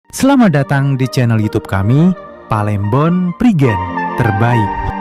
Selamat datang di channel YouTube kami, Palembon Prigen Terbaik.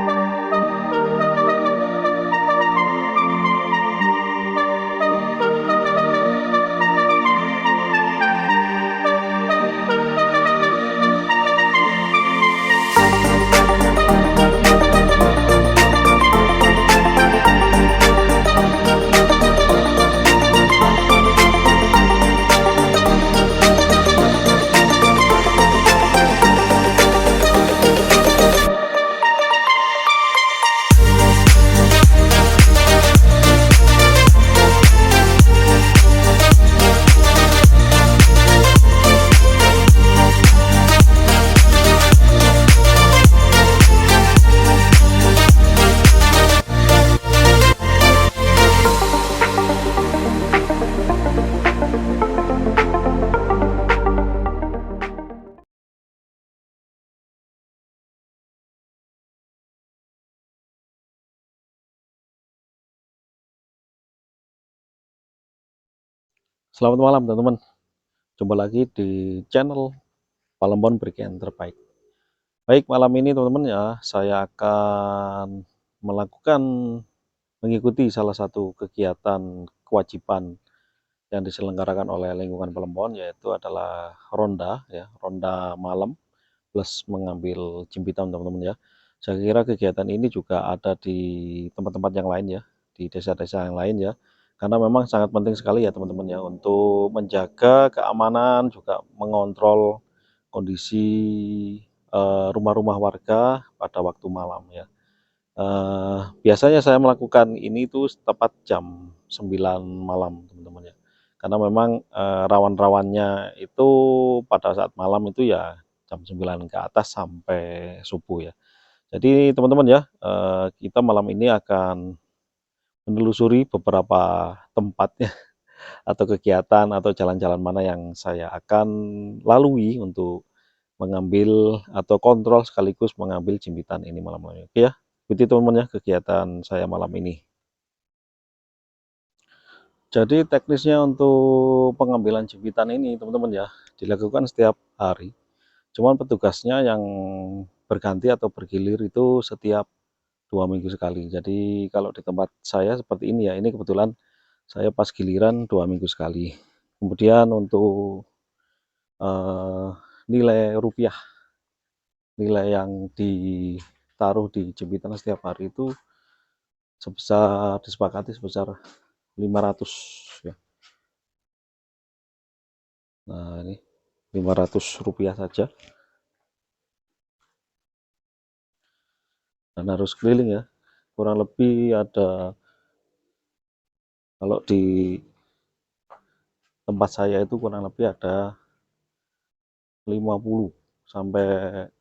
Selamat malam teman-teman, jumpa lagi di channel Palembon Prigen Terbaik. Baik, malam ini teman-teman ya, saya akan mengikuti salah satu kegiatan kewajiban yang diselenggarakan oleh lingkungan Palembon, yaitu adalah ronda ya, ronda malam plus mengambil jimpitan teman-teman ya. Saya kira kegiatan ini juga ada di tempat-tempat yang lain ya, di desa-desa yang lain ya, karena memang sangat penting sekali ya teman-teman ya, untuk menjaga keamanan, juga mengontrol kondisi rumah-rumah warga pada waktu malam ya. Biasanya saya melakukan ini itu tepat jam 9 malam teman-teman ya, karena memang rawan-rawannya itu pada saat malam itu ya jam 9 ke atas sampai subuh ya. Jadi teman-teman ya, kita malam ini akan menelusuri beberapa tempat ya, atau kegiatan atau jalan-jalan mana yang saya akan lalui untuk mengambil atau kontrol sekaligus mengambil jimpitan ini malam-malam. Oke ya, ikuti teman-teman ya kegiatan saya malam ini. Jadi teknisnya untuk pengambilan jimpitan ini teman-teman ya, dilakukan setiap hari. Cuman petugasnya yang berganti atau bergilir itu setiap 2 minggu sekali. Jadi kalau di tempat saya seperti ini ya, ini kebetulan saya pas giliran 2 minggu sekali. Kemudian untuk eh, nilai rupiah, nilai yang ditaruh di jempitan setiap hari itu disepakati sebesar 500 ya. Nah ini 500 rupiah saja, dan harus keliling ya, kurang lebih ada, kalau di tempat saya itu kurang lebih ada 50 sampai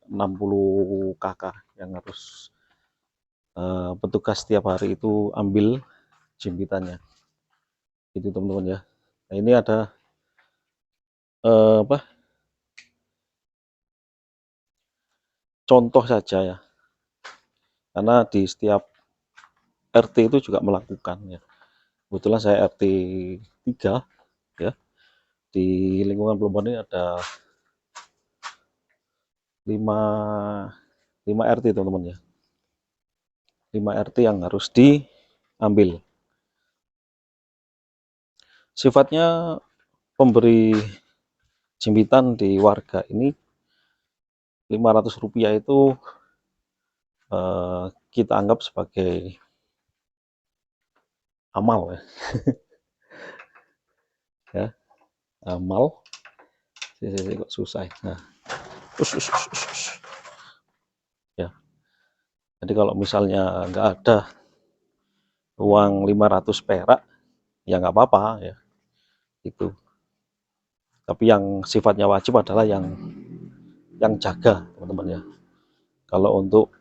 60 kakak yang harus petugas setiap hari itu ambil jimpitannya. Itu teman-teman ya. Nah, ini ada apa, contoh saja ya, karena di setiap RT itu juga melakukan ya. Kebetulan saya RT 3 ya. Di lingkungan Plumbon ini ada 5 RT teman-teman ya. 5 RT yang harus diambil. Sifatnya pemberi jimpitan di warga ini 500 rupiah itu kita anggap sebagai amal ya. Ya, amal. Kok susah ya. Nah, ya. Jadi kalau misalnya nggak ada uang 500 perak ya nggak apa-apa ya, itu. Tapi yang sifatnya wajib adalah yang jaga teman-teman ya. Kalau untuk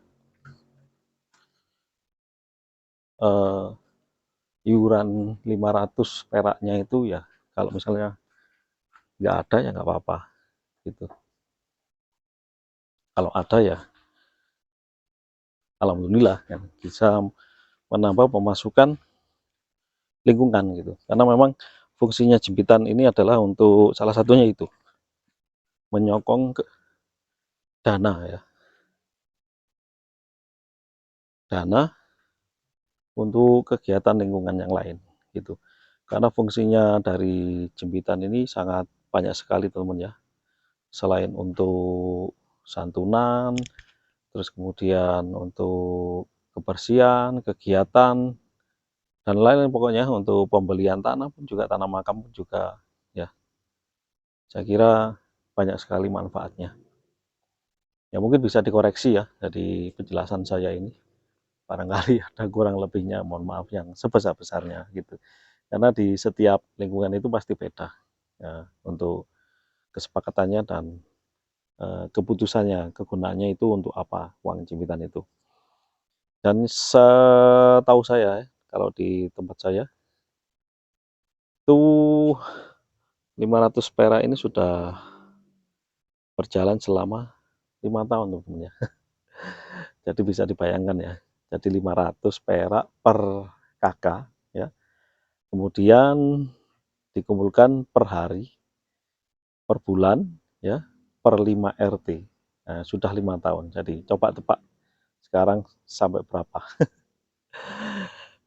iuran 500 peraknya itu ya, kalau misalnya nggak ada ya nggak apa-apa gitu. Kalau ada ya alhamdulillah kan, bisa menambah pemasukan lingkungan gitu, karena memang fungsinya jimpitan ini adalah untuk salah satunya itu menyokong ke dana ya, dana untuk kegiatan lingkungan yang lain gitu. Karena fungsinya dari jempitan ini sangat banyak sekali teman-teman ya. Selain untuk santunan, terus kemudian untuk kebersihan, kegiatan, dan lain-lain pokoknya untuk pembelian tanah pun juga, tanah makam pun juga ya. Saya kira banyak sekali manfaatnya. Ya mungkin bisa dikoreksi ya dari penjelasan saya ini. Barangkali ada kurang lebihnya, mohon maaf yang sebesar-besarnya gitu. Karena di setiap lingkungan itu pasti beda ya, untuk kesepakatannya dan keputusannya, kegunaannya itu untuk apa uang jimpitan itu. Dan setahu saya, kalau di tempat saya itu 500 perak ini sudah berjalan selama 5 tahun teman-teman ya. Jadi bisa dibayangkan ya. Jadi 500 perak per kakak ya. Kemudian dikumpulkan per hari, per bulan ya, per 5 RT. Nah, sudah 5 tahun. Jadi coba tebak sekarang sampai berapa?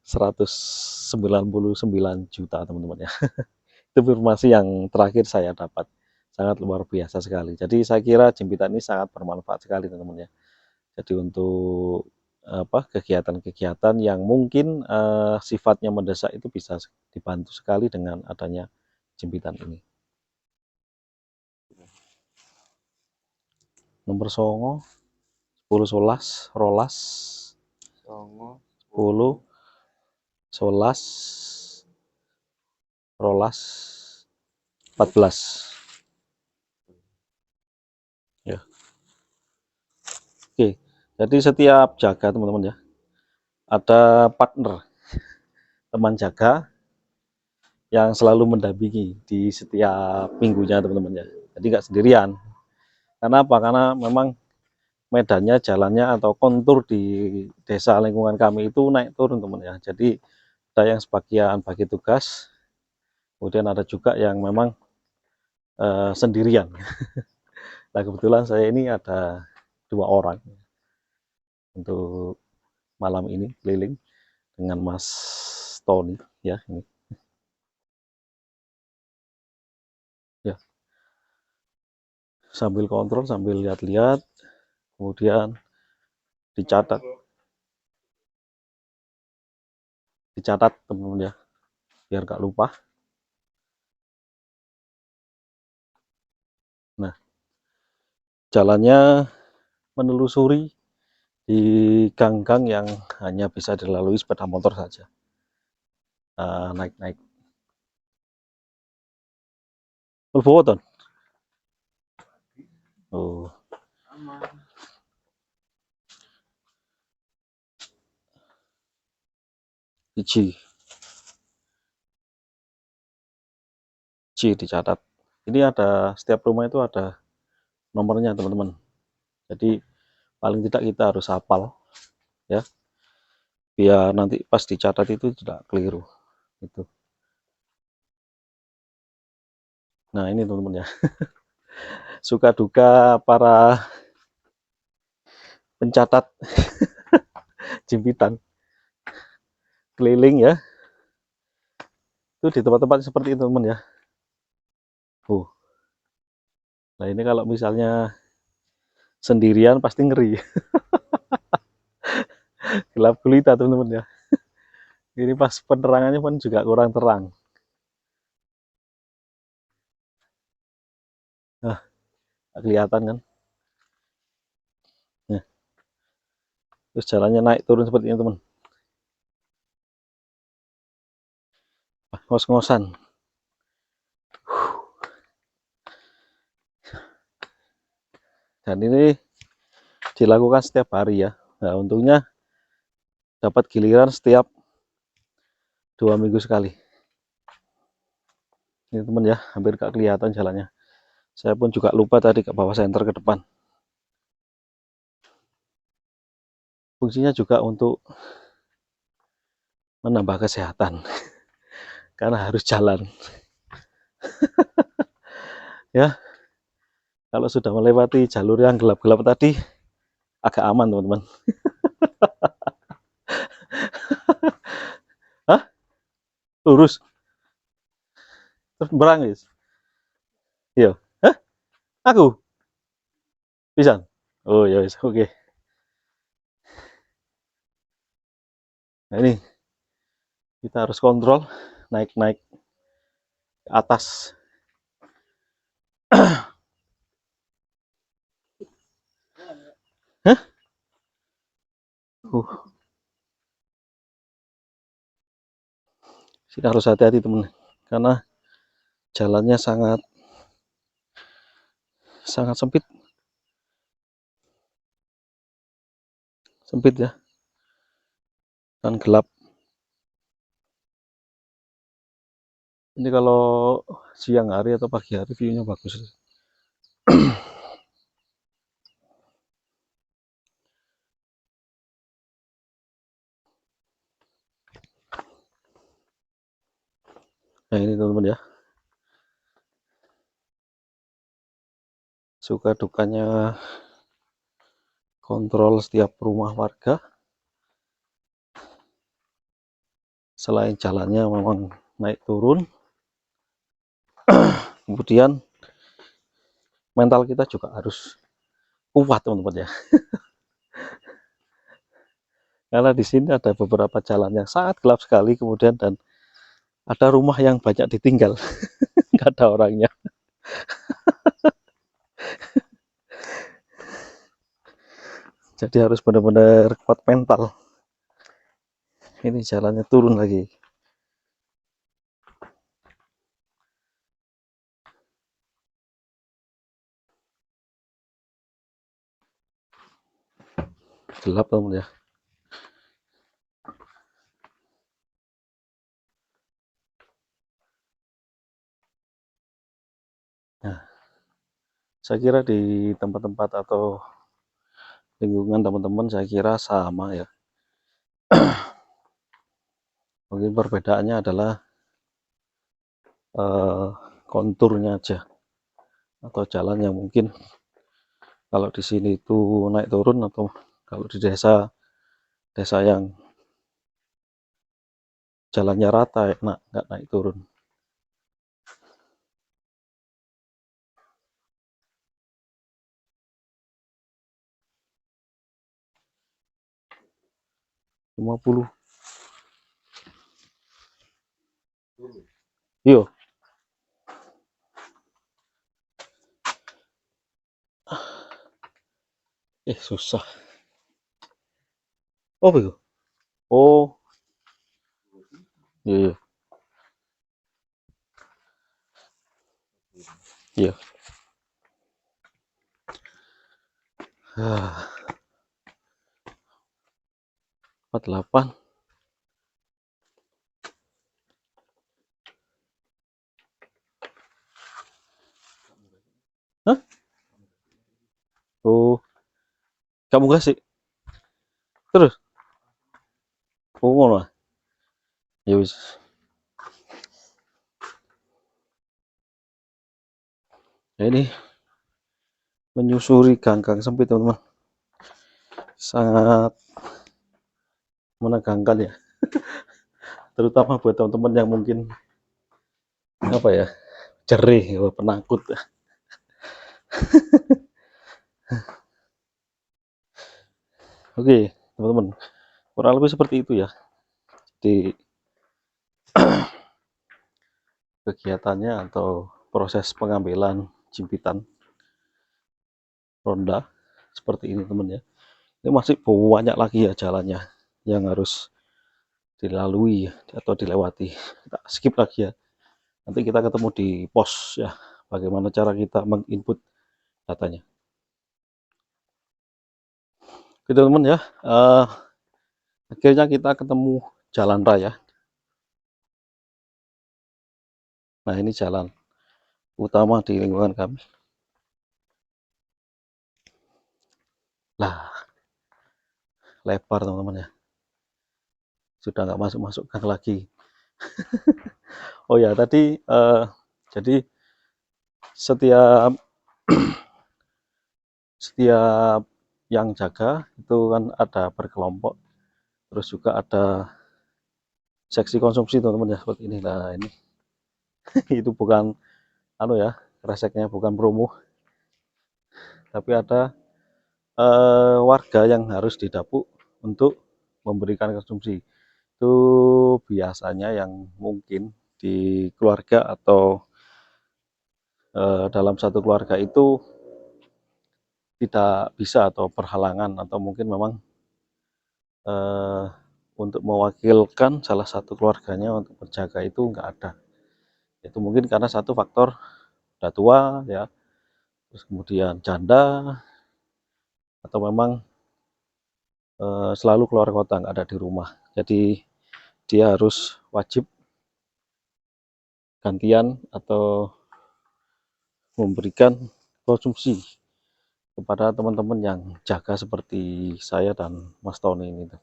199 juta teman-teman ya. Itu informasi yang terakhir saya dapat. Sangat luar biasa sekali. Jadi saya kira jempitan ini sangat bermanfaat sekali teman-teman ya. Jadi untuk kegiatan-kegiatan yang mungkin sifatnya mendesak itu bisa dibantu sekali dengan adanya jempitan ini. Nomor songo 10 11 rolas 10 11 rolas 14 ya. Oke, jadi setiap jaga teman-teman ya ada partner, teman jaga yang selalu mendampingi di setiap minggunya teman-teman ya. Jadi nggak sendirian. Karena apa? Karena memang medannya, jalannya atau kontur di desa lingkungan kami itu naik turun teman ya. Jadi ada yang sebagian bagi tugas, kemudian ada juga yang memang sendirian. Nah kebetulan saya ini ada 2 orang untuk malam ini keliling dengan Mas Tony ya ini. Ya, sambil kontrol, sambil lihat-lihat, kemudian dicatat teman-teman ya, biar gak lupa. Nah, jalannya menelusuri di gang-gang yang hanya bisa dilalui sepeda motor saja. Naik-naik. Ton. Oh, biji dicatat. Ini ada setiap rumah itu ada nomornya teman-teman. Jadi paling tidak kita harus hafal ya, biar nanti pas dicatat itu tidak keliru itu. Nah ini teman-teman ya, suka duka para pencatat jimpitan keliling ya, itu di tempat-tempat seperti itu teman ya. Nah ini kalau misalnya sendirian pasti ngeri. Gelap gulita teman-teman ya. Ini pas penerangannya pun juga kurang terang. Nah, kelihatan kan. Nah, terus jalannya naik turun seperti ini teman. Ngos-ngosan. Dan ini dilakukan setiap hari ya. Nah untungnya dapat giliran setiap 2 minggu sekali. Ini teman ya, hampir gak kelihatan jalannya. Saya pun juga lupa tadi ke bawah senter ke depan. Fungsinya juga untuk menambah kesehatan. Karena harus jalan. Ya. Kalau sudah melewati jalur yang gelap-gelap tadi, agak aman teman-teman. Hah? Lurus? Terus berang guys? Iya. Hah? Aku? Bisa? Oh ya, oke. Okay. Nah ini kita harus kontrol naik-naik ke atas. Hah? Sini harus hati-hati teman, karena jalannya sangat sempit ya, dan gelap. Ini kalau siang hari atau pagi hari view-nya bagus. Nah ini teman-teman ya, suka dukanya kontrol setiap rumah warga. Selain jalannya memang naik turun, kemudian mental kita juga harus kuat teman-teman ya. Karena di sini ada beberapa jalan yang sangat gelap sekali, kemudian dan ada rumah yang banyak ditinggal, nggak ada orangnya. Jadi harus benar-benar kuat mental. Ini jalannya turun lagi. Gelap teman ya. Nah, saya kira di tempat-tempat atau lingkungan teman-teman saya kira sama ya. Mungkin perbedaannya adalah konturnya aja, atau jalan yang mungkin kalau di sini itu naik turun, atau kalau di desa yang jalannya rata enak, nggak naik turun. Puluh. Iya. Susah. Oh begitu. Oh iya, iya. 48. Hah? Oh, kamu kasih terus? Oh ngono. Ya wis. Nah, ini menyusuri gang-gang sempit teman-teman, sangat menegangkan ya, terutama buat teman-teman yang mungkin apa ya, jerih, penakut. Oke teman-teman, kurang lebih seperti itu ya di kegiatannya atau proses pengambilan jimpitan ronda seperti ini teman ya. Ini masih banyak lagi ya jalannya yang harus dilalui atau dilewati. Kita skip lagi ya, nanti kita ketemu di pos ya, bagaimana cara kita menginput datanya. Oke teman-teman ya, akhirnya kita ketemu jalan raya. Nah ini jalan utama di lingkungan kami. Lah lebar teman-teman ya, sudah nggak masuk gang lagi. Oh ya tadi jadi setiap setiap yang jaga itu kan ada berkelompok, terus juga ada seksi konsumsi teman-teman ya, seperti ini. Nah ini itu bukan anu ya, kreseknya bukan promo, tapi ada warga yang harus didapuk untuk memberikan konsumsi. Itu biasanya yang mungkin di keluarga atau dalam satu keluarga itu tidak bisa atau berhalangan, atau mungkin memang eh, untuk mewakilkan salah satu keluarganya untuk berjaga itu nggak ada. Itu mungkin karena satu faktor udah tua ya, terus kemudian janda, atau memang selalu keluar kota nggak ada di rumah. Jadi dia harus wajib gantian atau memberikan konsumsi kepada teman-teman yang jaga seperti saya dan Mas Tony ini tuh.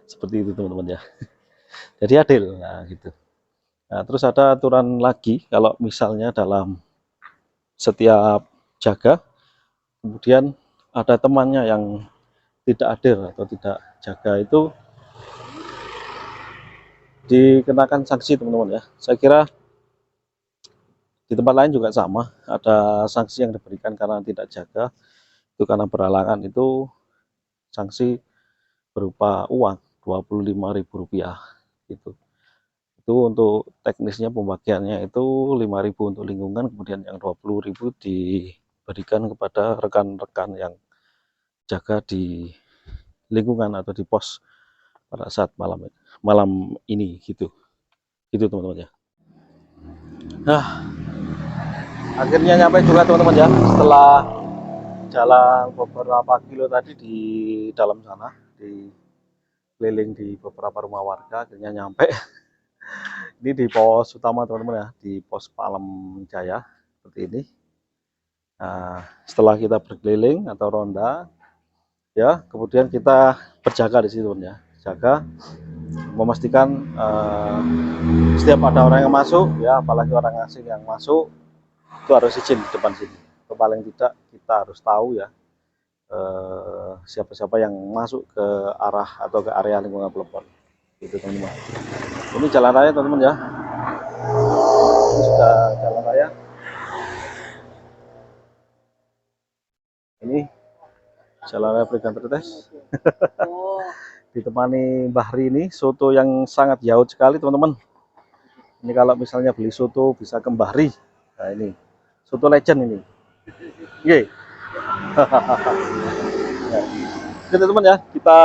Seperti itu teman-teman ya. Jadi adil, nah gitu. Nah, terus ada aturan lagi, kalau misalnya dalam setiap jaga kemudian ada temannya yang tidak hadir atau tidak jaga, itu dikenakan sanksi teman-teman ya. Saya kira di tempat lain juga sama, ada sanksi yang diberikan karena tidak jaga, itu karena berhalangan, itu sanksi berupa uang Rp25.000 gitu. Itu untuk teknisnya pembagiannya itu 5.000 untuk lingkungan, kemudian yang 20.000 diberikan kepada rekan-rekan yang jaga di lingkungan atau di pos pada saat malam ini gitu teman-teman ya. Nah akhirnya nyampe juga teman-teman ya, setelah jalan beberapa kilo tadi di dalam sana, di keliling di beberapa rumah warga, akhirnya nyampe. Ini di pos utama teman-teman ya, di pos Palem Jaya seperti ini. Nah, setelah kita berkeliling atau ronda ya, kemudian kita berjaga di situ ya, jaga memastikan setiap ada orang yang masuk ya, apalagi orang asing yang masuk, itu harus izin di depan sini. Atau paling tidak kita harus tahu ya siapa-siapa yang masuk ke arah atau ke area lingkungan Plebon gitu teman-teman. Ini jalan raya teman-teman ya, ini sudah jalan raya. Ini jalan raya Perigan Tretes. Ditemani Mbah Rini, soto yang sangat yaut sekali teman-teman. Ini kalau misalnya beli soto bisa ke Mbah Ri. Nah ini soto legend ini. Oke. Ya. Oke teman-teman ya, kita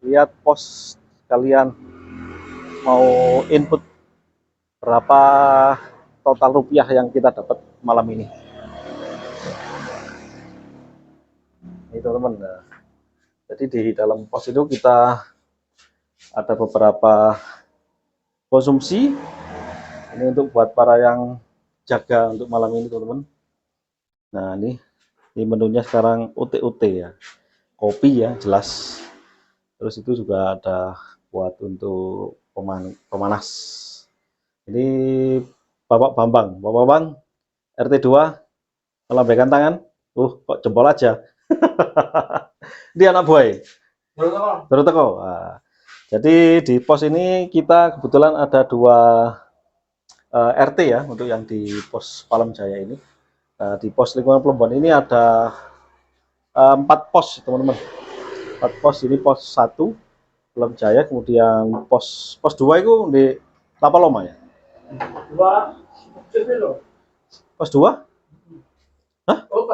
lihat pos, kalian mau input berapa total rupiah yang kita dapat malam ini. Ini teman-teman. Nah, jadi di dalam pos itu kita ada beberapa konsumsi. Ini untuk buat para yang jaga untuk malam ini teman-teman. Nah ini menunya sekarang UT-UT ya, kopi ya jelas. Terus itu juga ada buat untuk pemanas. Ini Bapak Bambang RT 2 melambaikan tangan. Kok jempol aja. Dia anak buah. Terus teko. Nah, jadi di pos ini kita kebetulan ada 2 RT ya, untuk yang di pos Palem Jaya ini. Nah, di pos lingkungan Plembon ini ada 4 pos teman-teman. 4 pos, ini pos 1 Palem Jaya, kemudian pos 2 itu di Tapaloma ya. Pos 2? Hah? Oh,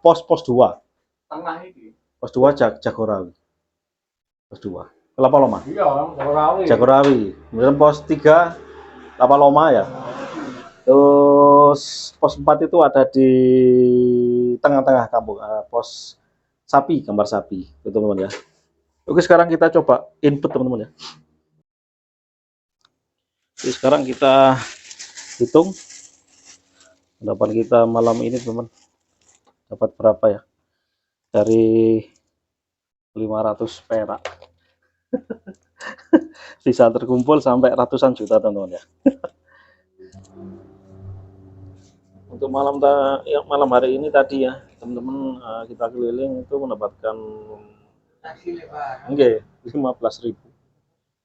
pos 2. Tengah ini. Pos 2 Jagorawi. Pos 2. Tapaloma. Iya, Jagorawi. Kemudian pos 3 Tapaloma ya. Terus pos 4 itu ada di tengah-tengah kampung, pos sapi, gambar sapi, itu teman-teman ya. Oke, sekarang kita coba input teman-teman ya. Oke, sekarang kita hitung pendapat kita malam ini teman-teman, dapat berapa ya, dari 500 perak bisa terkumpul sampai ratusan juta teman-teman ya. Untuk malam hari ini tadi ya, teman-teman, kita keliling itu mendapatkan enggak 15.000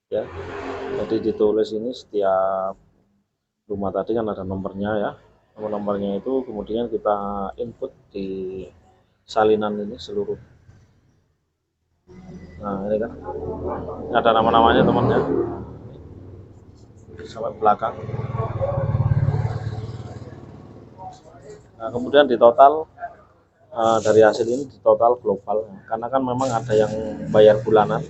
ya. Jadi ditulis ini setiap rumah tadi kan ada nomornya ya. Nomor-nomornya itu kemudian kita input di salinan ini seluruh. Nah, ini kan ada nama-namanya teman-teman ya. Sampai belakang. Nah, kemudian di total dari hasil ini di total global, karena kan memang ada yang bayar bulanan,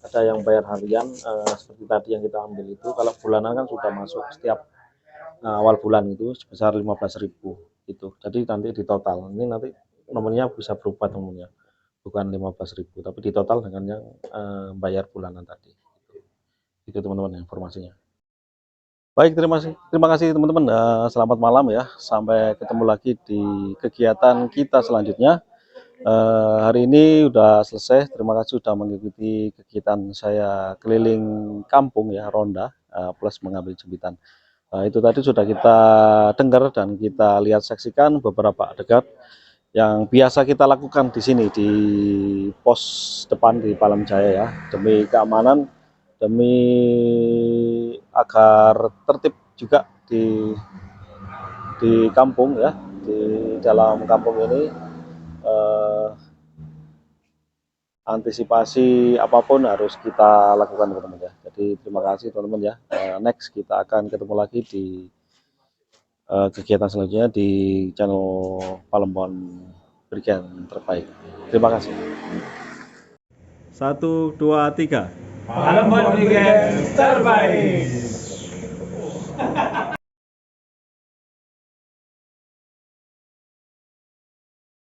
ada yang bayar harian, seperti tadi yang kita ambil itu. Kalau bulanan kan sudah masuk setiap awal bulan itu sebesar 15.000 gitu. Jadi nanti di total ini nanti nomornya bisa berubah nomornya, bukan 15.000 tapi di total dengan yang bayar bulanan tadi. Itu teman-teman informasinya. Baik, terima kasih teman-teman. Selamat malam ya. Sampai ketemu lagi di kegiatan kita selanjutnya. Hari ini udah selesai. Terima kasih sudah mengikuti kegiatan saya keliling kampung ya, ronda plus mengambil jembitan. Itu tadi sudah kita dengar dan kita lihat saksikan beberapa adegan yang biasa kita lakukan di sini di pos depan di Palem Jaya ya, demi keamanan, demi agar tertib juga di kampung ya, di dalam kampung ini. Antisipasi apapun harus kita lakukan teman-teman ya. Jadi terima kasih teman-teman ya. Next kita akan ketemu lagi di kegiatan selanjutnya di channel Palembon Brigjen terbaik. Terima kasih. 1, 2, 3. Palembon Brigjen terbaik.